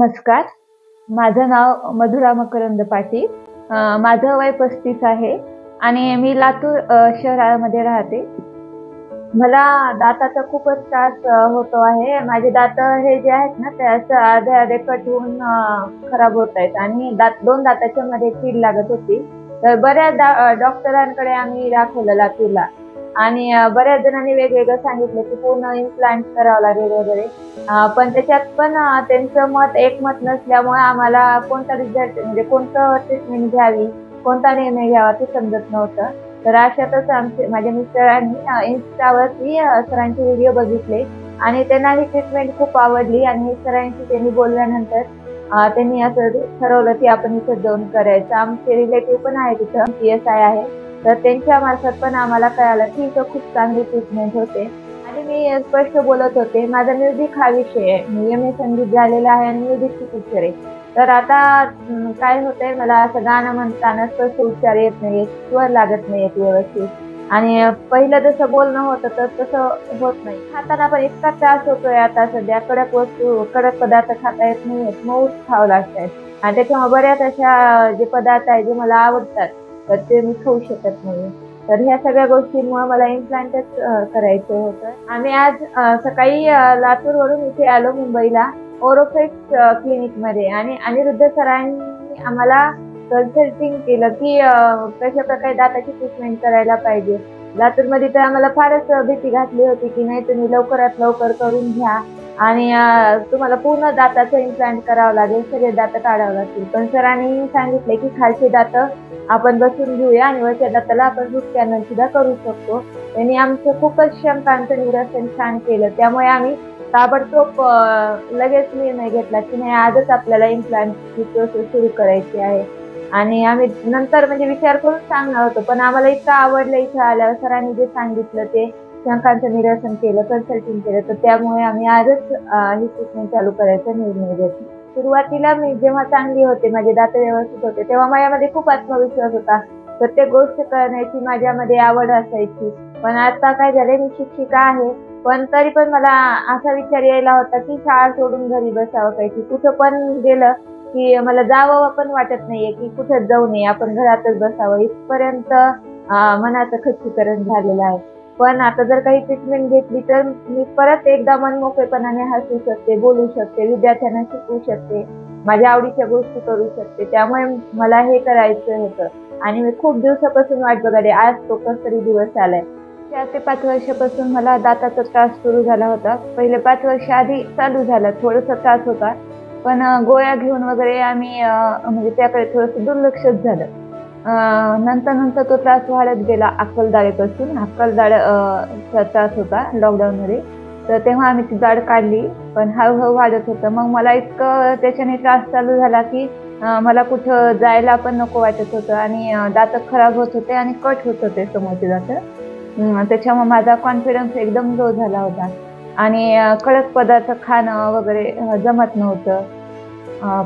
नमस्कार. माझं नाव मधुरा मकरंद पाटील. माझं वय 35 आहे आणि मी लातूर शहरामध्ये राहते. मला दाताचा खूपच त्रास होतो आहे. माझे दात हे जे आहेत ना, ते असं अर्धे-अर्धे कट होऊन खराब होत आहेत आणि दोन दाताच्या मध्ये कीड लागत होती. तर बऱ्याच डॉक्टरांकडे आम्ही दाखवलं लातूरला आणि बऱ्याच जणांनी वेगवेगळं सांगितलं की पूर्ण इम्प्लांट करावं लागेल वगैरे. पण त्याच्यात पण त्यांचं मत एकमत नसल्यामुळे आम्हाला कोणता रिझल्ट म्हणजे कोणतं ट्रीटमेंट घ्यावी, कोणता निर्णय घ्यावा ते समजत नव्हतं. तर अशातच माझ्या मिस्टरांनी इन्स्टावरती सरांचे व्हिडिओ बघितले आणि त्यांना ही ट्रीटमेंट खूप आवडली आणि सरांशी त्यांनी बोलल्यानंतर त्यांनी असं ठरवलं की आपण इथं जाऊन करायचं. आमचे रिलेटिव्ह पण आहे तिथं, PSI आहे. तर त्यांच्या मार्फत पण आम्हाला कळालं की इथं खूप चांगली ट्रीटमेंट होते आणि मी स्पष्ट बोलत होते. माझा म्युझिक हा विषय आहे. मी MA संगीत झालेला आहे आणि म्युझिकची टीचर आहे. तर आता काय होतंय, मला असं गाणं म्हणताना स्पष्ट उच्चार येत नाहीये, स्वर लागत नाहीयेत व्यवस्थित आणि पहिलं जसं बोलणं होतं तर तसं होत नाही. खाताना पण इतका त्रास होतोय आता सध्या. कडक पदार्थ खाता येत नाहीयेत, मऊच खावं लागतंय आणि त्याच्यामुळे बऱ्याच अशा जे पदार्थ आहेत जे मला आवडतात तर ते मी खाऊ शकत नाही. तर ह्या सगळ्या गोष्टींमुळे मला इम्प्लांटच करायचं होतं. आम्ही आज सकाळी लातूरवरून इथे आलो मुंबईला ओरोफेक्स क्लिनिकमध्ये आणि अनिरुद्ध सरांनी आम्हाला कन्सल्टिंग केलं की कशा प्रकारे दाताची ट्रीटमेंट करायला पाहिजे. लातूरमध्ये तर आम्हाला फारच भीती घातली होती की नाही, तुम्ही लवकरात लवकर करून घ्या आणि तुम्हाला पूर्ण दाताचं इम्प्लांट करावं लागेल, सगळे दात काढावं लागतील. पण सरांनी सांगितले की खालची दात आपण बसून घेऊया आणि वरच्या दाताला आपण रूट कॅनल सुद्धा करू शकतो. त्यांनी आमचं खूपच शंकांचं निरसन छान केलं. त्यामुळे आम्ही ताबडतोब लगेच निर्णय घेतला की नाही, आजच आपल्याला इम्प्लांटची प्रोसेस सुरू करायची आहे. आणि आम्ही नंतर म्हणजे विचार करून सांगणार होतो, पण आम्हाला इतकं आवडलं इथं आल्यावर सरांनी जे सांगितलं ते शंकांचं निरसन केलं, कन्सल्टिंग केलं. तर त्यामुळे आम्ही आजच ही ट्रीटमेंट चालू करायचा निर्णय घेतला. सुरुवातीला मी जेव्हा चांगली होते, माझे दात व्यवस्थित होते, तेव्हा माझ्यामध्ये खूप आत्मविश्वास होता. प्रत्येक गोष्ट करण्याची माझ्यामध्ये आवड असायची. पण आता काय झालंय, मी शिक्षिका आहे. पण तरी पण मला असा विचार यायला होता की शाळा सोडून घरी बसावं काय, की कुठं पण गेलं की मला जावं पण वाटत नाहीये की कुठं जाऊ नये, आपण घरातच बसावं इथपर्यंत मनाचं खच्चीकरण झालेलं आहे. पण आता जर काही ट्रीटमेंट घेतली तर मी परत एकदा मनमोकळेपणाने हसू शकते, बोलू शकते, विद्यार्थ्यांना शिकवू शकते, माझ्या आवडीच्या गोष्टी करू शकते. त्यामुळे मला हे करायचं होतं आणि मी खूप दिवसापासून वाट बघायले. आज तो कसतरी दिवस आलाय. 4 ते 5 वर्षापासून मला दाताचा त्रास सुरू झाला होता. पहिले 5 वर्ष आधी चालू झाला, थोडासा त्रास होता. पण गोळ्या घेऊन वगैरे आम्ही म्हणजे त्याकडे थोडंसं दुर्लक्षच झालं. नंतर तो त्रास वाढत गेला अक्कलदाढेपासून. चा त्रास होता लॉकडाऊनमध्ये. तर तेव्हा आम्ही ती दाढ काढली, पण हळू-हळू वाढत होतं. मग मला इतकं त्याच्याने त्रास चालू झाला की मला कुठं जायला पण नको वाटत होतं आणि दात खराब होत होते आणि कट होत होते समोरचे दात. त्याच्यामुळे माझा कॉन्फिडन्स एकदम लो झाला होता आणि कडक पदार्थ खाणं वगैरे जमत नव्हतं.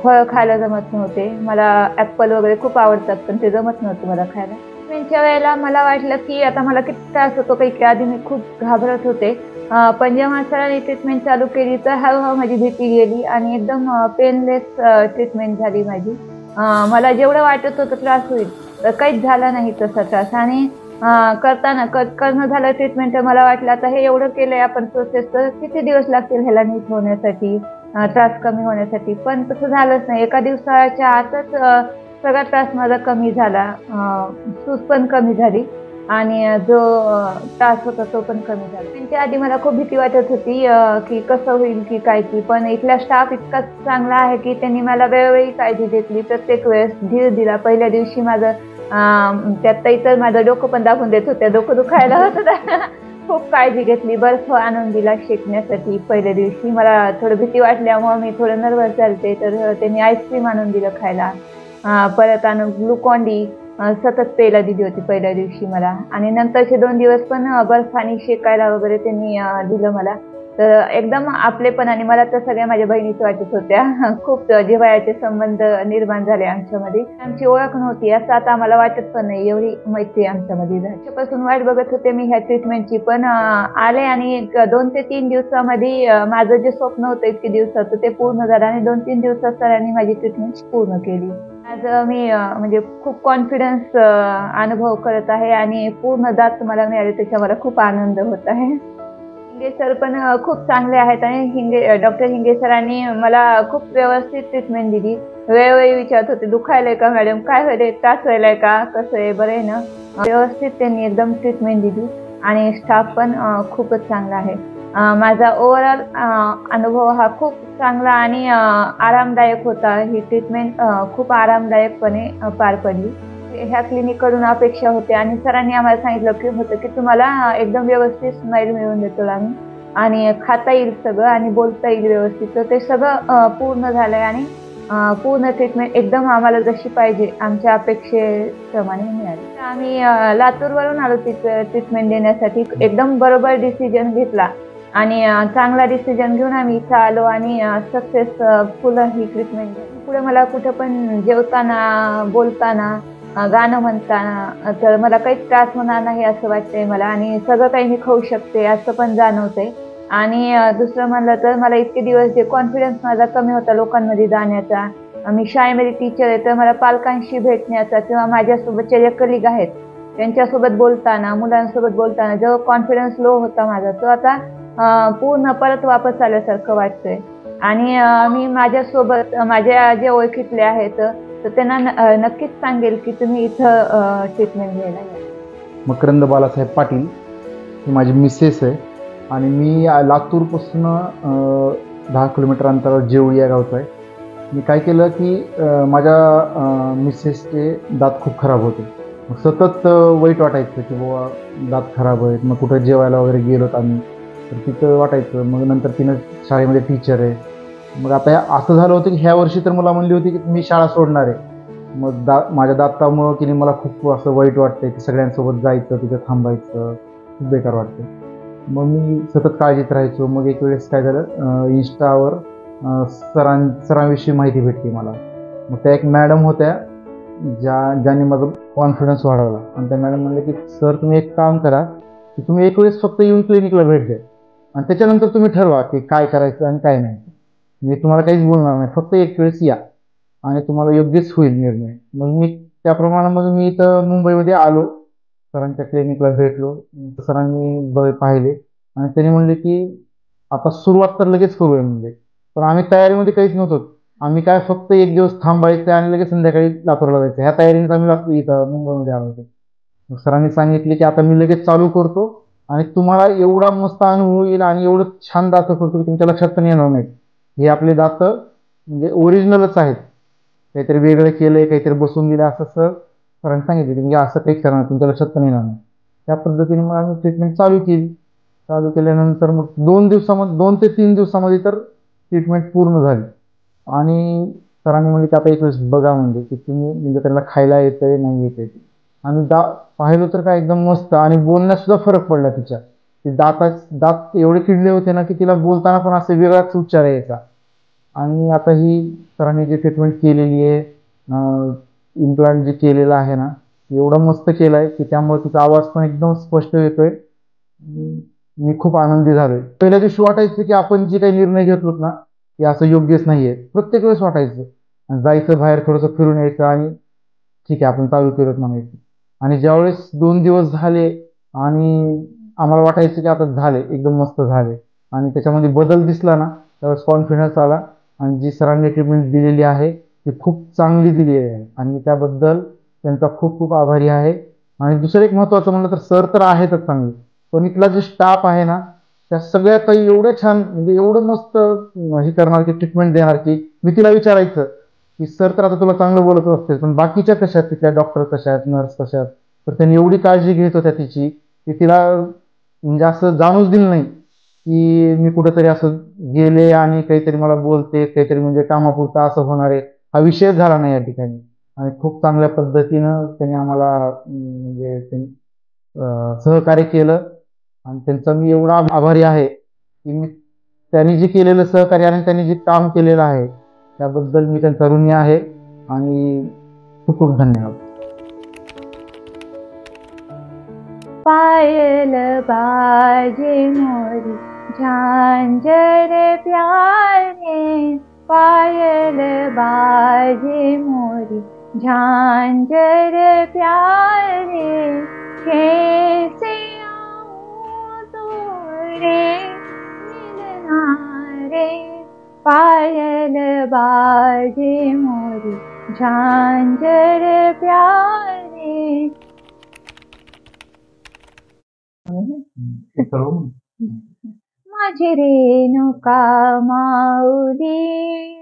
फळं खायला जमत नव्हते. मला ॲपल वगैरे खूप आवडतात, पण ते जमत नव्हतं मला खायला. ट्रीटमेंटच्या वेळेला मला वाटलं की आता मला किती त्रास होतो काही की आधी मी खूप घाबरत होते. पण जेव्हा सरांनी ट्रीटमेंट चालू केली तर हळू-हळू माझी भीती गेली आणि एकदम पेनलेस ट्रीटमेंट झाली माझी. मला जेवढं वाटत होतं त्रास होईल, तर काहीच झाला नाही तसा त्रास आणि करणं झालं ट्रीटमेंट तर मला वाटलं आता हे एवढं केलंय आपण प्रोसेस, तर किती दिवस लागतील ह्याला नीट होण्यासाठी, त्रास कमी होण्यासाठी. पण तसं झालंच नाही. एका दिवसाच्या आतच सगळा त्रास माझा कमी झाला. सूज पण कमी झाली आणि जो त्रास होता तो पण कमी झाला. त्यांच्या आधी मला खूप भीती वाटत होती की कसं होईल की काय की. पण इथला स्टाफ इतका चांगला आहे की त्यांनी मला वेळोवेळी काळजी घेतली. प्रत्येक वेळेस धीर दिला. पहिल्या दिवशी माझं त्यात ताई तर माझं डोकं पण दाबून देत होत्या. डोकं दुखायला होतं. खूप काळजी घेतली. बर्फ आणून दिला शेकण्यासाठी पहिल्या दिवशी. मला थोडं भीती वाटल्यामुळं मी थोडं नर्व्हस झालते, तर त्यांनी आईस्क्रीम आणून दिलं खायला. परत आणून ग्लुकॉन-डी सतत प्यायला दिली होती पहिल्या दिवशी मला आणि नंतरचे 2 दिवस पण बर्फाने शेकायला वगैरे त्यांनी दिलं मला. तर एकदम आपलेपणाने मला तर सगळ्या माझ्या बहिणीच वाटत होत्या. खूप जिव्हाळ्याचे संबंध निर्माण झाले आमच्यामध्ये. आमची ओळख नव्हती असं आता आम्हाला वाटत पण नाही, एवढी मैत्री आमच्यामध्ये झाली. त्याच्यापासून वाट बघत होते मी ह्या ट्रीटमेंटची, पण आले आणि 2 ते 3 दिवसामध्ये माझं जे स्वप्न होतं इतके दिवसाचं ते पूर्ण झालं आणि 2-3 दिवसात सरांनी माझी ट्रीटमेंट पूर्ण केली. आज मी म्हणजे खूप कॉन्फिडन्स अनुभव करत आहे आणि पूर्ण दात मला मिळाले, त्याचा मला खूप आनंद होत आहे. हिंगे सर पण खूप चांगले आहेत आणि डॉक्टर हिंगे सरांनी मला खूप व्यवस्थित ट्रीटमेंट दिली. वेळोवेळी विचारत होते, "दुखायलंय का मॅडम? काय व्हायलंय? त्रास व्हायलाय का? कसं आहे? बरं आहे ना?" व्यवस्थित त्यांनी एकदम ट्रीटमेंट दिली आणि स्टाफ पण खूपच चांगला आहे. माझा ओव्हरऑल अनुभव हा खूप चांगला आणि आरामदायक होता. ही ट्रीटमेंट खूप आरामदायकपणे पार पडली. ह्या क्लिनिककडून अपेक्षा होत्या आणि सरांनी आम्हाला सांगितलं की तुम्हाला एकदम व्यवस्थित स्माईल मिळवून देतो आम्ही आणि खाता येईल सगळं आणि बोलता येईल व्यवस्थित. तर ते सगळं पूर्ण झालंय आणि पूर्ण ट्रीटमेंट एकदम आम्हाला जशी पाहिजे आमच्या अपेक्षेप्रमाणे मिळाली. आम्ही लातूरवरून आलो ट्रीटमेंट देण्यासाठी. एकदम बरोबर डिसिजन घेतला आणि चांगला डिसिजन घेऊन आम्ही इथं आलो आणि सक्सेसफुल ही ट्रीटमेंट झाली. पुढे मला कुठं पण जेवताना, बोलताना, गाणं म्हणताना तर मला काहीच त्रास होणार नाही असं वाटतंय मला आणि सगळं काही मी खाऊ शकते असं पण जाणवतंय. आणि दुसरं म्हणलं तर मला इतके दिवस जे कॉन्फिडन्स माझा कमी होता लोकांमध्ये जाण्याचा, मी शाळेमध्ये टीचर आहे तर मला पालकांशी भेटण्याचा किंवा माझ्यासोबतच्या ज्या कलीग आहेत, त्यांच्यासोबत बोलताना, मुलांसोबत बोलताना जो कॉन्फिडन्स लो होता माझा, तो आता पूर्ण परत वापस आल्यासारखं वाटतंय. आणि मी माझ्यासोबत माझ्या जे ओळखीतले आहेत, तर त्यांना नक्कीच सांगेल की तुम्ही इथं ट्रीटमेंट घ्यायला या. मकरंद बालासाहेब पाटील ही माझी मिसेस आहे आणि मी लातूरपासून 10 किलोमीटर अंतरावर जेवळी या गावचा आहे. मी काय केलं की माझ्या मिसेसचे दात खूप खराब होते. मग सतत वाईट वाटायचं की बाबा दात खराब आहेत. मग कुठं जेवायला वगैरे गेलोत आम्ही तर तिथं वाटायचं. मग नंतर तिनं शाळेमध्ये टीचर आहे. मग आता असं झालं होतं की ह्या वर्षी तर मला म्हणली होती की मी शाळा सोडणार आहे. मग माझ्या दातामुळं की मला खूप असं वाईट वाटतंय की सगळ्यांसोबत जायचं, तिथं थांबायचं, खूप बेकार वाटतं. मग मी सतत काळजीत राहायचो. मग एक वेळेस काय झालं, इन्स्टावर सरांविषयी माहिती भेटली मला. मग त्या एक मॅडम होत्या ज्यांनी माझा कॉन्फिडन्स वाढवला आणि त्या मॅडम म्हणले की सर तुम्ही एक काम करा की तुम्ही एक वेळेस फक्त येऊन क्लिनिकला भेट द्या आणि त्याच्यानंतर तुम्ही ठरवा की काय करायचं आणि काय नाही. मी तुम्हाला काहीच बोलणार नाही, फक्त एक वेळेस या आणि तुम्हाला योग्यच होईल निर्णय. मग मी त्याप्रमाणे मग मी इथं मुंबईमध्ये आलो, सरांच्या क्लिनिकला भेटलो. सरांनी पाहिले आणि त्यांनी म्हणले की आता सुरुवात तर लगेच करूया म्हणजे. पण आम्ही तयारीमध्ये काहीच नव्हतो. आम्ही काय फक्त एक दिवस थांबायचं आणि लगेच संध्याकाळी लातूरला जायचं, ह्या तयारीने आम्ही इथं मुंबईमध्ये आलो होतो. मग सरांनी सांगितले की आता मी लगेच चालू करतो आणि तुम्हाला एवढा मस्त अनुभव येईल आणि एवढं छान दात करतो की तुमच्या लक्षात पण येणार नाही हे आपले दात म्हणजे ओरिजिनलच आहेत. काहीतरी वेगळं केलंय, काहीतरी बसून दिलं असं सरांनी सांगितलं की म्हणजे असं काही करणार तुमच्या लक्षात पण येणार नाही. त्या पद्धतीने मग आम्ही ट्रीटमेंट चालू केली. चालू केल्यानंतर मग 2 ते 3 दिवसामध्ये तर ट्रीटमेंट पूर्ण झाली आणि सरांनी म्हणजे की आता एक वेळेस बघा म्हणजे की तुम्ही म्हणजे त्यांना खायला येतंय नाही येतंय. आणि पाहिलं तर काय एकदम मस्त आणि बोलण्यात सुद्धा फरक पडला तिच्या. ते दात एवढे किडले होते ना की तिला बोलताना पण असं वेगळाच उच्चार यायचा. आणि आता ही सरांनी जी ट्रीटमेंट केलेली आहे, इम्प्लांट जे केलेलं आहे ना, एवढं मस्त केलं आहे की त्यामुळे तिचा आवाज पण एकदम स्पष्ट येतोय. मी खूप आनंदी झालोय. पहिल्या दिवशी वाटायचं की आपण जे काही निर्णय घेतलोत ना, की असं योग्यच नाहीये. प्रत्येक वेळेस वाटायचं. आणि जायचं बाहेर थोडंसं फिरून यायचं आणि ठीक आहे आपण चालू केलं म्हणायचं. आणि ज्यावेळेस 2 दिवस झाले आणि आम्हाला वाटायचं की आता झाले, एकदम मस्त झाले आणि त्याच्यामध्ये बदल दिसला ना, त्यावेळेस कॉन्फिडन्स आला आणि जी सरांनी ट्रीटमेंट दिलेली आहे ती खूप चांगली दिलेली आहे आणि त्याबद्दल त्यांचा खूप खूप आभारी आहे. आणि दुसरं एक महत्त्वाचं म्हणलं तर सर तर आहेतच चांगले, पण इथला जो स्टाफ आहे ना, त्या सगळ्या काही एवढं छान म्हणजे एवढं मस्त हे करणार की ट्रीटमेंट देणार की मी तिला विचारायचं की सर तर आता तुला चांगलं बोलत असतील पण बाकीच्या कशा आहेत, तिथल्या डॉक्टर कशा आहेत, नर्स कशा आहेत. तर त्यांनी एवढी काळजी घेत होत्या तिची की तिला म्हणजे असं जाणूच दिलं नाही की मी कुठेतरी असं गेले आणि काहीतरी मला बोलते, काहीतरी म्हणजे कामापुरतं असं होणार आहे, हा विषयच झाला नाही या ठिकाणी. आणि खूप चांगल्या पद्धतीनं त्यांनी आम्हाला म्हणजे सहकार्य केलं आणि त्यांचा मी एवढा आभारी आहे की मी त्यांनी जे केलेलं सहकार्य आणि त्यांनी जे काम केलेलं आहे त्याबद्दल मी त्यांचा ऋणी आहे आणि खूप खूप धन्यवाद. पायल बाजे मोरी झांझर प्यारे, पायल बाजे मोरी झांझर प्यारे, कैसे आऊं तोरे मिलना रे, पायल बाजे मोरी झांझर प्यारे. माझी रेणुका माऊली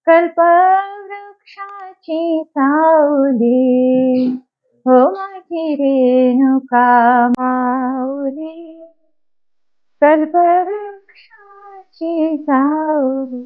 कल्पवृक्षाची सावली, हो माझी रेणुका माऊली कल्पवृक्षाची सावली.